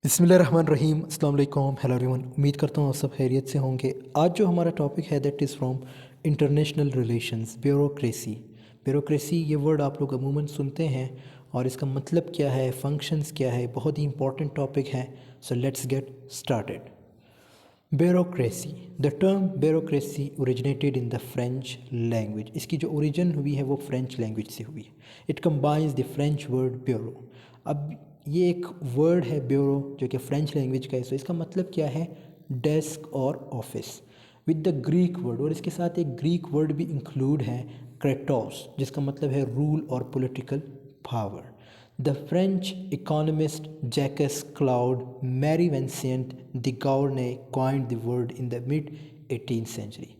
बिस्मिल्लाहिर्रहमानिर्रहीम अस्सलाम वालेकुम हेलो एवरीवन। उम्मीद करता हूँ आप सब खैरियत से होंगे। आज जो हमारा टॉपिक है that is from international relations, bureaucracy. Bureaucracy ये वर्ड आप लोग अमूमन सुनते हैं और इसका मतलब क्या है, फंक्शंस क्या है, बहुत ही इंपॉर्टेंट टॉपिक है। So let's get started. Bureaucracy, the term bureaucracy originated in the French language. इसकी जो ओरिजिन हुई है वो फ्रेंच लैंग्वेज से हुई है। It combines the French word bureau. अब ये एक वर्ड है ब्यूरो जो कि फ्रेंच लैंग्वेज का है। सो इसका मतलब क्या है, डेस्क और office, with the Greek word. और इसके साथ एक ग्रीक वर्ड भी इंक्लूड है, क्रेटोस, जिसका मतलब है रूल और political power. The French economist Jacques Claude Marie-Vincent de Gournay coined the word in the mid-18th century।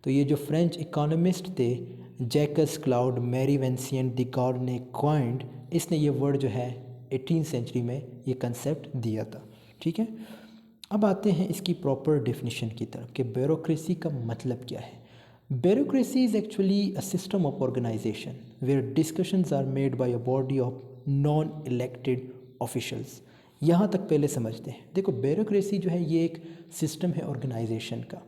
तो ये जो फ्रेंच इकोनॉमिस्ट थे, Jacques Claude Marie Vincent de Gournay coined, इसने ये वर्ड जो है 18th सेंचुरी में ये कंसेप्ट दिया था। ठीक है, अब आते हैं इसकी प्रॉपर डेफिनेशन की तरफ कि ब्यूरोक्रेसी का मतलब क्या है। Bureaucracy is actually a system of organization where discussions are made by a body of non-elected officials। यहाँ तक पहले समझते हैं। देखो, ब्यूरोक्रेसी जो है ये एक सिस्टम है ऑर्गेनाइजेशन का।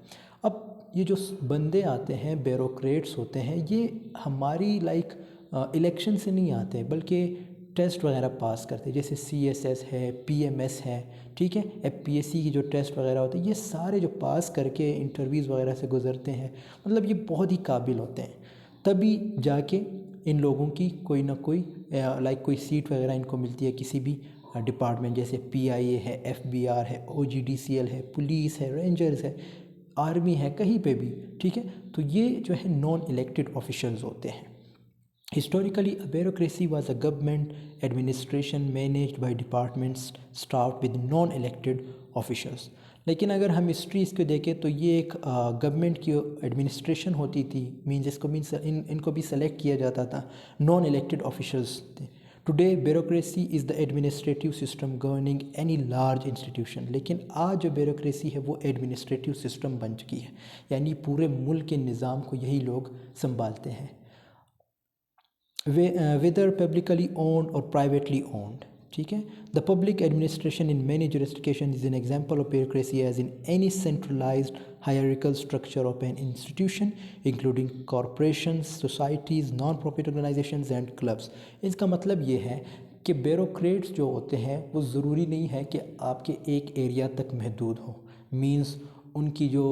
अब ये जो बंदे आते हैं, ब्यूरोक्रेट्स होते हैं, ये हमारी इलेक्शन से नहीं आते बल्कि टेस्ट वगैरह पास करते हैं, जैसे CSS है, PMS है, ठीक है, FPSC की जो टेस्ट वगैरह होते हैं, ये सारे जो पास करके इंटरव्यूज़ वगैरह से गुजरते हैं, मतलब ये बहुत ही काबिल होते हैं। तभी जाके इन लोगों की कोई ना कोई कोई सीट वगैरह इनको मिलती है किसी भी डिपार्टमेंट, जैसे PIA है, FBR है, OGDCL है, पुलिस है, रेंजर्स है, आर्मी है, कहीं पे भी। ठीक है, तो ये जो है नॉन इलेक्टेड ऑफिशियल्स होते हैं। Historically, a bureaucracy was a government administration managed by departments staffed with non-elected officials। लेकिन अगर हम हिस्ट्री इसको देखें तो ये एक गवर्नमेंट की एडमिनिस्ट्रेशन होती थी, मीन्स इनको भी सेलेक्ट किया जाता था, नॉन इलेक्टेड ऑफिशियल्स थे। Today bureaucracy is the administrative system governing any large institution. लेकिन आज जो ब्यूरोक्रेसी है वो एडमिनिस्ट्रेटिव सिस्टम बन चुकी है, यानी पूरे मुल्क के निज़ाम को यही लोग संभालते हैं, whether publicly owned or privately owned। ठीक है, the public administration in many jurisdiction is an example of bureaucracy as in any centralized hierarchical structure of an institution including corporations, societies, non-profit organizations and clubs। इसका मतलब ये है कि bureaucrats जो होते हैं वो ज़रूरी नहीं है कि आपके एक एरिया तक महदूद हो। मींस उनकी जो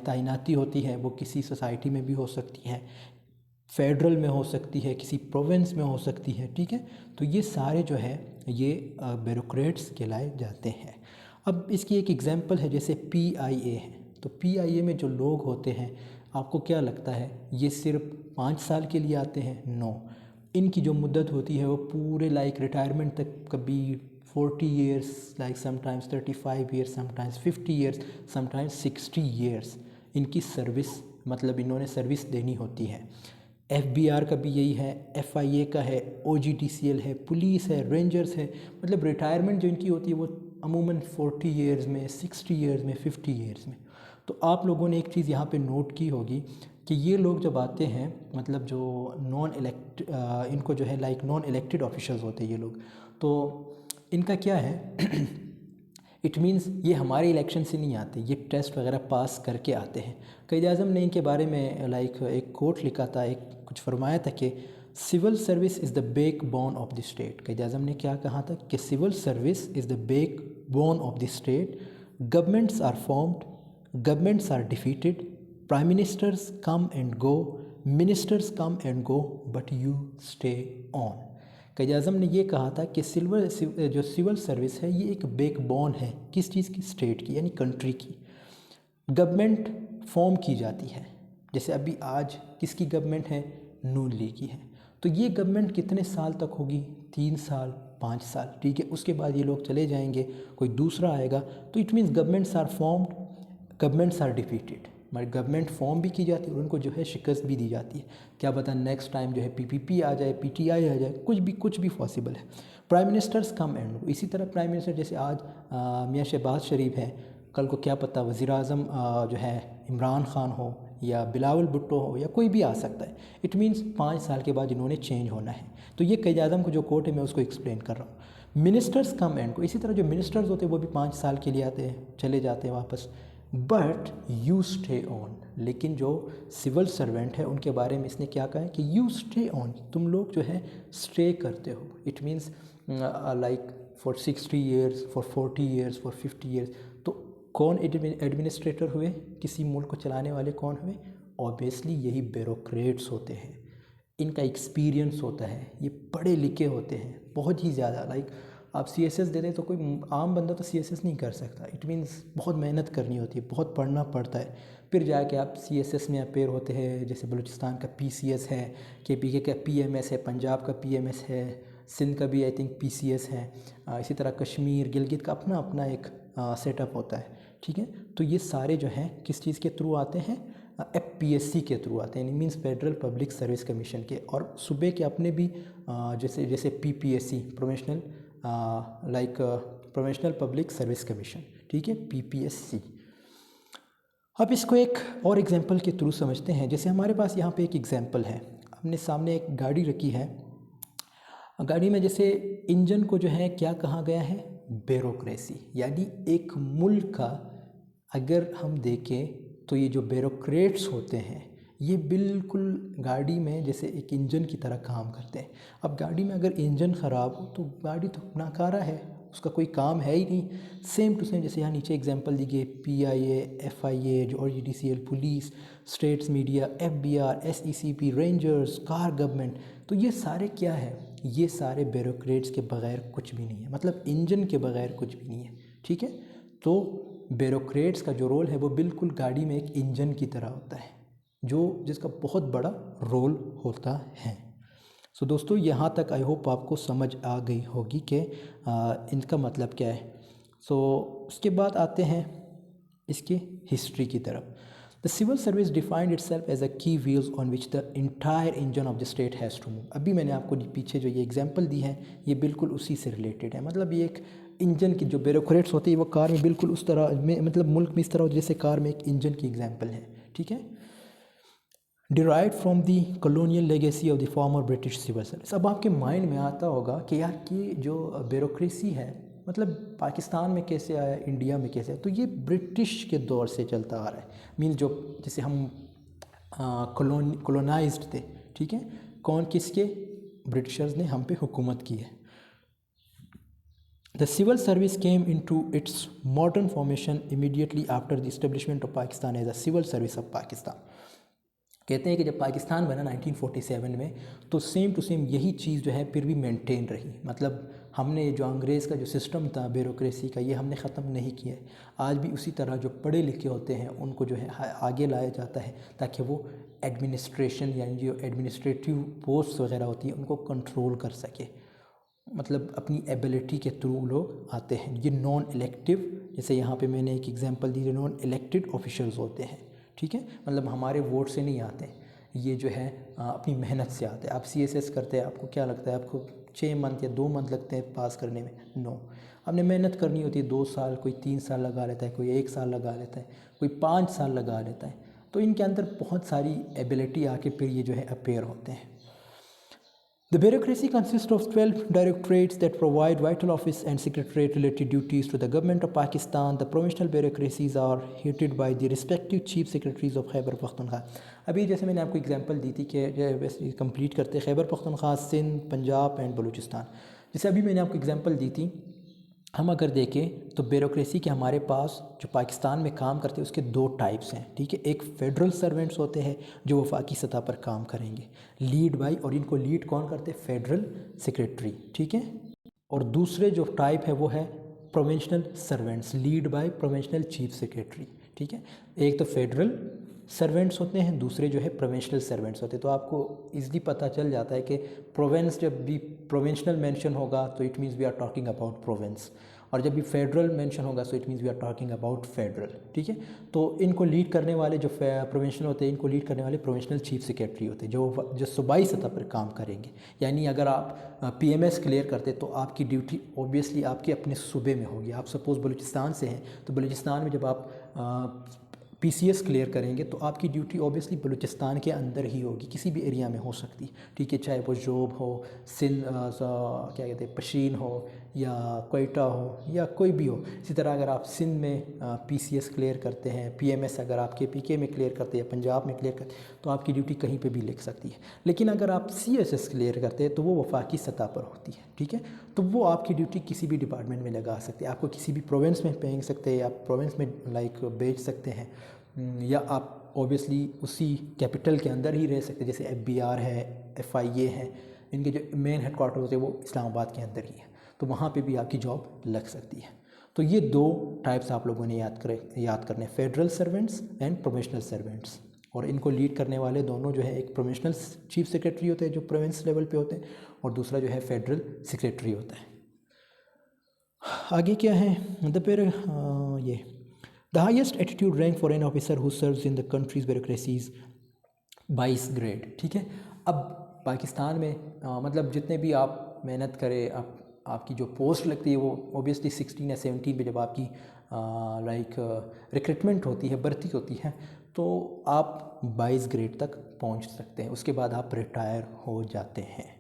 तैनाती होती है वो किसी सोसाइटी में भी हो सकती है, फेडरल में हो सकती है, किसी प्रोविंस में हो सकती है। ठीक है, तो ये सारे जो है ये ब्यूरोक्रेट्स कहलाए जाते हैं। अब इसकी एक एग्जांपल है, जैसे PIA है। तो PIA में जो लोग होते हैं, आपको क्या लगता है ये सिर्फ 5 साल के लिए आते हैं? नो, इनकी जो मुद्दत होती है वो पूरे रिटायरमेंट तक, कभी 40 years, sometimes 35 years, sometimes 50 years, sometimes 60 years इनकी सर्विस, मतलब इन्होंने सर्विस देनी होती है। FBR का भी यही है, FIA का है, OGDCL है, पुलिस है, रेंजर्स है। मतलब रिटायरमेंट जो इनकी होती है वो अमूमन 40 years में, 60 years में, 50 years में। तो आप लोगों ने एक चीज़ यहाँ पे नोट की होगी कि ये लोग जब आते हैं, मतलब जो इनको जो है नॉन इलेक्टेड ऑफिशियल्स होते हैं ये लोग, तो इनका क्या है इट मीन्स ये हमारे इलेक्शन से नहीं आते, ये टेस्ट वगैरह पास करके आते हैं। क़ायद आज़म ने इनके बारे में एक कोट लिखा था, एक कुछ फरमाया था कि civil service is the backbone of the state. Quaid Azam ने क्या कहा था कि civil service is the backbone of the state. Governments are formed, governments are defeated, prime ministers come and go, ministers come and go, but you stay on. Quaid Azam ने ये कहा था कि जो सिविल सर्विस है ये एक बैकबोन है, किस चीज़ की? स्टेट की, यानी कंट्री की। गवर्नमेंट फॉर्म की जाती है, जैसे अभी आज किसकी गवर्नमेंट है? नून लीग की है। तो ये गवर्नमेंट कितने साल तक होगी? 3 साल, 5 साल। ठीक है, उसके बाद ये लोग चले जाएंगे, कोई दूसरा आएगा। तो it means governments are formed, governments are defeated. हमारी गवर्नमेंट फॉर्म भी की जाती है और उनको जो है शिकस्त भी दी जाती है। क्या पता नेक्स्ट टाइम जो है PPP आ जाए, PTI आ जाए, कुछ भी पॉसिबल है। प्राइम मिनिस्टर्स कम एंड गो। इसी तरह प्राइम मिनिस्टर जैसे आज मियाँ शहबाज शरीफ है, कल को क्या पता वज़ीर आज़म जो है इमरान ख़ान हो या बिलावल भुट्टो हो या कोई भी आ सकता है। इट मीन्स 5 साल के बाद इन्होंने चेंज होना है। तो ये क़ायद आज़म को जो कोट है मैं उसको एक्सप्लेन कर रहा हूँ। मिनिस्टर्स कम एंड को, इसी तरह जो मिनिस्टर्स होते हैं वो भी 5 साल के लिए आते हैं, चले जाते हैं वापस, बट यू स्टे ऑन। लेकिन जो सिविल सर्वेंट है उनके बारे में इसने क्या कहा है कि यू स्टे ऑन, तुम लोग जो है स्टे करते हो। It means like for 60 years, for 40 years, for 50 years. तो कौन एडमिनिस्ट्रेटर हुए, किसी मुल्क को चलाने वाले कौन हुए? ऑब्वियसली यही ब्यूरोक्रेट्स होते हैं। इनका एक्सपीरियंस होता है, ये पढ़े लिखे होते हैं बहुत ही ज़्यादा। लाइक आप CSS देते तो कोई आम बंदा तो CSS नहीं कर सकता। इट मीन्स बहुत मेहनत करनी होती है, बहुत पढ़ना पड़ता है, फिर जाके आप CSS में अपेयर होते हैं। जैसे बलूचिस्तान का PCS है, KPK का PMS है, पंजाब का PMS है, सिंध का भी आई थिंक PCS है, इसी तरह कश्मीर गिलगित का अपना अपना एक सेटअप होता है। ठीक है, तो ये सारे जो हैं किस चीज़ के थ्रू आते हैं? FPSC के थ्रू आते हैं, means federal public service commission के। और सूबे के अपने भी जैसे जैसे PPSC professional like professional public service commission, ठीक है, PPSC। अब इसको एक और एग्जांपल के थ्रू समझते हैं। जैसे हमारे पास यहाँ पे एक एग्जांपल है, हमने सामने एक गाड़ी रखी है। गाड़ी में जैसे इंजन को जो है क्या कहा गया है? ब्यूरोक्रेसी। यानी एक मुल्क का अगर हम देखें तो ये जो ब्यूरोक्रेट्स होते हैं ये बिल्कुल गाड़ी में जैसे एक इंजन की तरह काम करते हैं। अब गाड़ी में अगर इंजन ख़राब हो तो गाड़ी तो नाकारा है, उसका कोई काम है ही नहीं। सेम टू सेम जैसे यहाँ नीचे एग्जांपल दी गई PIA, FIA जो और GDCL, police, states media, FBR, SECP, rangers, car government, तो ये सारे क्या है? ये सारे ब्यूरोक्रेट्स के बगैर कुछ भी नहीं है, मतलब इंजन के बगैर कुछ भी नहीं है। ठीक है, तो ब्यूरोक्रेट्स का जो रोल है वो बिल्कुल गाड़ी में एक इंजन की तरह होता है, जो जिसका बहुत बड़ा रोल होता है। सो दोस्तों यहाँ तक आई होप आपको समझ आ गई होगी कि इनका मतलब क्या है। सो उसके बाद आते हैं इसकी हिस्ट्री की तरफ। The civil service defined itself as a key wheels on which the entire engine of the state has to move. अभी मैंने आपको पीछे जो ये एग्जांपल दी है ये बिल्कुल उसी से रिलेटेड है। मतलब ये एक इंजन की जो ब्यूरोक्रेट्स होते हैं वो कार में बिल्कुल उस तरह में, मतलब मुल्क में इस तरह जैसे कार में एक इंजन की एग्जाम्पल है। ठीक है, derive from the colonial legacy of the former British civil service. अब आपके माइंड में आता होगा कि यार कि जो ब्यूरोक्रेसी है मतलब पाकिस्तान में कैसे आया, इंडिया में कैसे आया? तो ये ब्रिटिश के दौर से चलता आ रहा है। मीन जो जैसे हम कॉलोनाइज्ड थे, ठीक है, कौन किसके? ब्रिटिशर्स ने हम पे हुकूमत की है। The civil service came into its modern formation immediately after the establishment of Pakistan as a civil service of Pakistan. कहते हैं कि जब पाकिस्तान बना 1947 में तो सेम टू सेम यही चीज़ जो है फिर भी मेंटेन रही। मतलब हमने जो अंग्रेज़ का जो सिस्टम था ब्यूरोक्रेसी का ये हमने ख़त्म नहीं किया है। आज भी उसी तरह जो पढ़े लिखे होते हैं उनको जो है आगे लाया जाता है ताकि वो एडमिनिस्ट्रेशन यानी जो एडमिनिस्ट्रेटिव पोस्ट वगैरह होती है उनको कंट्रोल कर सके। मतलब अपनी एबिलिटी के थ्रू लोग आते हैं। ये नॉन इलेक्टिव, जैसे यहाँ पे मैंने एक एग्जांपल दी, जो नॉन इलेक्टेड ऑफिशियल्स होते हैं। ठीक है, मतलब हमारे वोट से नहीं आते, ये जो है अपनी मेहनत से आते हैं। आप CSS करते हैं, आपको क्या लगता है आपको 6 मंथ या 2 मंथ लगते हैं पास करने में? नो, आपने मेहनत करनी होती है। 2 साल, कोई 3 साल लगा लेता है, कोई 1 साल लगा लेता है, कोई 5 साल लगा लेता है। तो इनके अंदर बहुत सारी एबिलिटी आके फिर ये जो है अपेयर होते हैं। The bureaucracy consists of 12 directorates that provide vital office and secretariat-related duties to the government of Pakistan. The provincial bureaucracies are headed by the respective chief secretaries of Khyber Pakhtunkhwa. अभी जैसे मैंने आपको example दी थी कि वैसे complete करते Khyber Pakhtunkhwa, Sindh, Punjab and Balochistan. जैसे अभी मैंने आपको एग्जांपल दी थी, हम अगर देखें तो ब्यूरोक्रेसी के हमारे पास जो पाकिस्तान में काम करते हैं उसके 2 टाइप्स हैं। ठीक है, एक फेडरल सर्वेंट्स होते हैं जो वफाकी सतह पर काम करेंगे, लीड बाई, और इनको लीड कौन करते हैं? Federal secretary. ठीक है, और दूसरे जो टाइप है वो है provincial servants, lead by provincial chief secretary. ठीक है, एक तो फेडरल सर्वेंट्स होते हैं, दूसरे जो है प्रोविंशनल सर्वेंट्स होते हैं। तो आपको इजली पता चल जाता है कि प्रोविंस जब भी प्रोविंशनल मेंशन होगा तो it means we are talking about province, और जब भी फेडरल मेंशन होगा so it means we are talking about federal. ठीक है, तो इनको लीड करने वाले जो प्रोविंशनल होते हैं इनको लीड करने वाले प्रोविंशनल चीफ सेक्रेटरी होते हैं जो सूबाई सतह पर काम करेंगे। यानी अगर आप PMS क्लियर करते तो आपकी ड्यूटी ऑब्वियसली आपके अपने सूबे में होगी। आप सपोज़ बलूचिस्तान से हैं तो बलूचिस्तान में जब आप PCS क्लियर करेंगे तो आपकी ड्यूटी ऑब्वियसली बलूचिस्तान के अंदर ही होगी, किसी भी एरिया में हो सकती। ठीक है, चाहे वो जोब हो, सिंध क्या कहते हैं, पशीन हो, या क्वेटा हो या कोई भी हो। इसी तरह अगर आप सिंध में PCS क्लियर करते हैं, PMS अगर आप KPK में क्लियर करते हैं या पंजाब में क्लियर करते हैं तो आपकी ड्यूटी कहीं पे भी लग सकती है। लेकिन अगर आप CSS क्लियर करते हैं तो वो वफाकी सतह पर होती है, ठीक है। तो वो आपकी ड्यूटी किसी भी डिपार्टमेंट में लगा सकते हैं, आपको किसी भी प्रोविंस में भेज सकते हैं, आप प्रोविंस में भेज सकते हैं, या आप ऑब्वियसली उसी कैपिटल के अंदर ही रह सकते हैं। जैसे FBR है, FIA है, इनके जो मेन हेडक्वार्टर होते हैं वो इस्लामाबाद के अंदर ही है, तो वहाँ पे भी आपकी जॉब लग सकती है। तो ये 2 टाइप्स आप लोगों ने याद करने, federal servants and provincial servants. और इनको लीड करने वाले दोनों जो है, एक प्रोविंशियल चीफ सेक्रेटरी होते हैं जो प्रोविंस लेवल पे होते हैं, और दूसरा जो है फेडरल सेक्रेटरी होता है। आगे क्या है, ये the highest attitude rank for an officer who serves in the countries bureaucracies 22 grade, ठीक है। अब पाकिस्तान में मतलब जितने भी आप मेहनत करें, आपकी जो पोस्ट लगती है वो ऑब्वियसली 16 या 17 पे जब आपकी रिक्रूटमेंट होती है, भर्ती होती है, तो आप 22 ग्रेड तक पहुंच सकते हैं। उसके बाद आप रिटायर हो जाते हैं।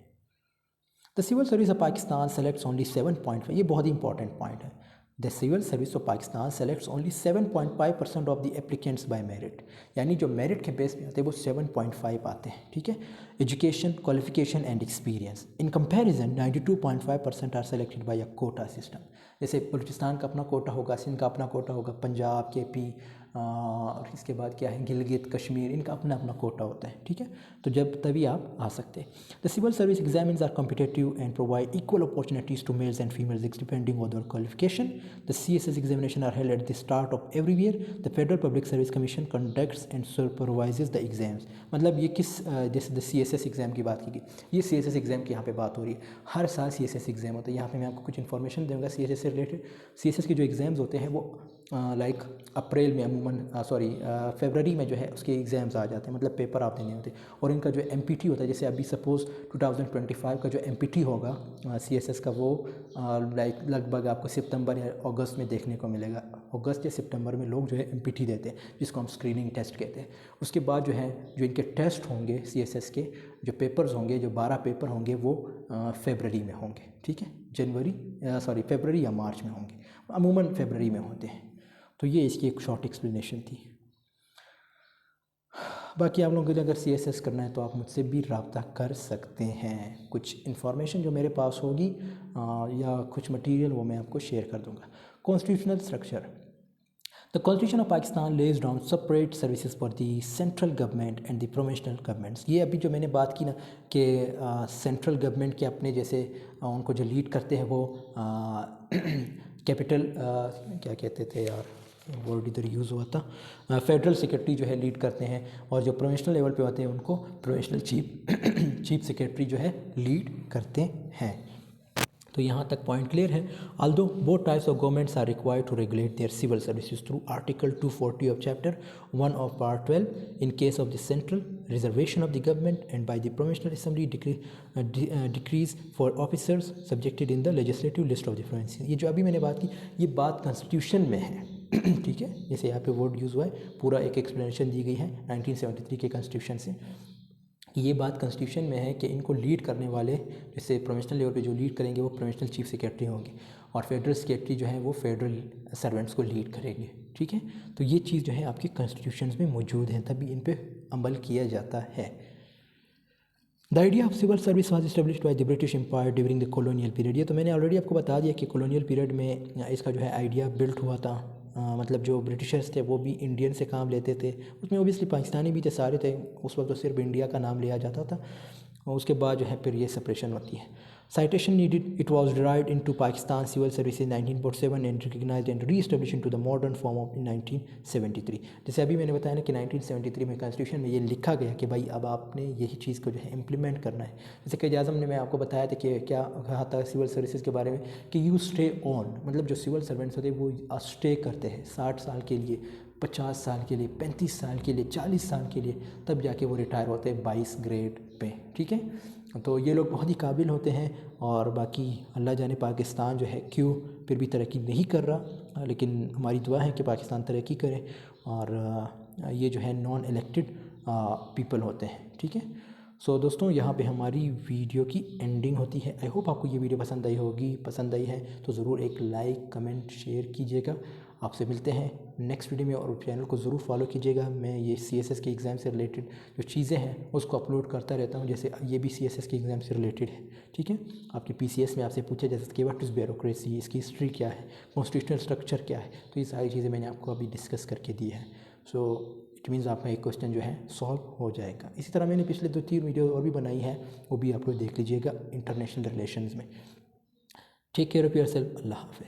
The civil service of Pakistan selects only 7.5, ये बहुत ही इंपॉर्टेंट पॉइंट है। The civil service of Pakistan selects only 7.5% of the applicants by merit, यानी जो मेरिट के बेस पे आते हैं वो 7.5 आते हैं, ठीक है। Education, qualification and experience in comparison 92.5% are selected by a quota system. जैसे बलूचिस्तान का अपना कोटा होगा, सिंध का अपना कोटा होगा, पंजाब, KP, और इसके बाद क्या है, गिलगित, कश्मीर, इनका अपना अपना कोटा होता है, ठीक है। तो जब तभी आप आ सकते हैं। The civil service exams are competitive and provide equal opportunities to males and females depending on their qualification. The CSS examination are held at the start of every year. The federal public service commission conducts and supervises the exams. मतलब ये किस, जैसे the CSS exam की बात की गई, ये CSS exam की यहाँ पे बात हो रही है। हर साल CSS एग्जाम होता है। यहाँ पे मैं आपको कुछ इन्फॉर्मेशन दूंगा CSS से रिलेटेड। CSS के जो एग्ज़ाम्स होते हैं वो अप्रैल में फरवरी में जो है उसके एग्ज़ाम्स आ जाते हैं, मतलब पेपर आप देने होते हैं। और इनका जो MPT होता है, जैसे अभी सपोज़ 2025 का जो MPT होगा CSS का, वो लगभग आपको सितंबर या अगस्त में देखने को मिलेगा। अगस्त या सितंबर में लोग जो है MPT देते हैं, जिसको हम स्क्रीनिंग टेस्ट कहते हैं। उसके बाद जो है जो इनके टेस्ट होंगे CSS के, जो पेपर्स होंगे, जो 12 पेपर होंगे, वो फरवरी में होंगे, ठीक है। फरवरी या मार्च में होंगे, अमूमन फरवरी में होते हैं। तो ये इसकी एक शॉर्ट एक्सप्लेनेशन थी। बाकी आप लोगों को अगर CSS करना है तो आप मुझसे भी रब्ता कर सकते हैं। कुछ इन्फॉर्मेशन जो मेरे पास होगी या कुछ मटेरियल वो मैं आपको शेयर कर दूंगा। Constitutional structure, the constitution of Pakistan lays down separate services for the central government and the provincial governments. ये अभी जो मैंने बात की ना कि सेंट्रल गवर्नमेंट के अपने जैसे उनको जो लीड करते हैं वो कैपिटल क्या कहते थे यार, वर्ड इधर यूज़ हुआ था, फेडरल सेक्रेटरी जो है लीड करते हैं, और जो प्रोविंशियल लेवल पे होते हैं उनको प्रोविंशियल चीफ सेक्रेटरी जो है लीड करते हैं। तो यहाँ तक पॉइंट क्लियर है। Although both types of governments are required to regulate their civil services through article 240 of chapter 1 of part 12 in case of the central reservation of the government and by the provincial assembly decrees for officers subjected in the legislative list of the province. ये जो अभी मैंने बात की, ये बात constitution में है, ठीक है। जैसे यहाँ पे वर्ड यूज़ हुआ है, पूरा एक एक्सप्लेनेशन दी गई है 1973 के कॉन्स्टिट्यूशन से। ये बात कॉन्स्टिट्यूशन में है कि इनको लीड करने वाले, जैसे प्रोविंशियल लेवल पे जो लीड करेंगे वो प्रोविंशियल चीफ सेक्रेटरी होंगे, और फेडरल सेक्रेटरी जो है वो फेडरल सर्वेंट्स को लीड करेंगे, ठीक है। तो ये चीज़ जो है आपकी कॉन्स्टिट्यूशन में मौजूद है, तभी इन पे अमल किया जाता है। The idea of civil service was established by the British empire during the colonial period. ये तो मैंने ऑलरेडी आपको बता दिया कि कॉलोनियल पीरियड में इसका जो है आइडिया बिल्ट हुआ था। मतलब जो ब्रिटिशर्स थे वो भी इंडियन से काम लेते थे, उसमें ओबियसली पाकिस्तानी भी थे, सारे थे। उस वक्त तो सिर्फ इंडिया का नाम लिया जाता था, और उसके बाद जो है फिर ये सेपरेशन होती है। Citation needed, it was derived into Pakistan civil service in 1947 and recognized and re-established into the modern form of 1973। जैसे अभी मैंने बताया ना कि 1973 में कॉन्स्टिट्यूशन में ये लिखा गया कि भाई अब आपने यही चीज़ को जो है इम्प्लीमेंट करना है। जैसे कि आज़म ने मैं आपको बताया था कि क्या कहा था सिविल सर्विसेज के बारे में कि यू स्टे ऑन, मतलब जो सिविल सर्वेंट्स होते हैं वो स्टे करते हैं 60 साल के लिए, 50 साल के लिए, 35 साल के लिए, 40 साल के लिए, तब जाके वो रिटायर होते हैं 22 ग्रेड पे, ठीक है। तो ये लोग बहुत ही काबिल होते हैं, और बाकी अल्लाह जाने पाकिस्तान जो है क्यों फिर भी तरक्की नहीं कर रहा, लेकिन हमारी दुआ है कि पाकिस्तान तरक्की करे। और ये जो है नॉन इलेक्टेड पीपल होते हैं, ठीक है। सो दोस्तों यहाँ पे हमारी वीडियो की एंडिंग होती है। आई होप आपको ये वीडियो पसंद आई होगी। पसंद आई है तो ज़रूर एक लाइक कमेंट शेयर कीजिएगा। आपसे मिलते हैं नेक्स्ट वीडियो में, और चैनल को ज़रूर फॉलो कीजिएगा। मैं ये CSS के एग्ज़ाम से रिलेटेड जो चीज़ें हैं उसको अपलोड करता रहता हूँ, जैसे ये भी CSS के एग्ज़ाम से रिलेटेड है। ठीक है, आपके PCS में आपसे पूछा जा सकता है व्हाट इज़ ब्यूरोक्रेसी, इसकी हिस्ट्री क्या है, कॉन्स्टिट्यूशनल स्ट्रक्चर क्या है, तो ये सारी चीज़ें मैंने आपको अभी डिस्कस करके दी है। सो इट मीन्स आपका एक क्वेश्चन जो है सॉल्व हो जाएगा। इसी तरह मैंने पिछले 2-3 वीडियो और भी बनाई है, वो भी आप लोग देख लीजिएगा इंटरनेशनल रिलेशंस में। Take care of yourself. अल्लाह हाफ़िज़।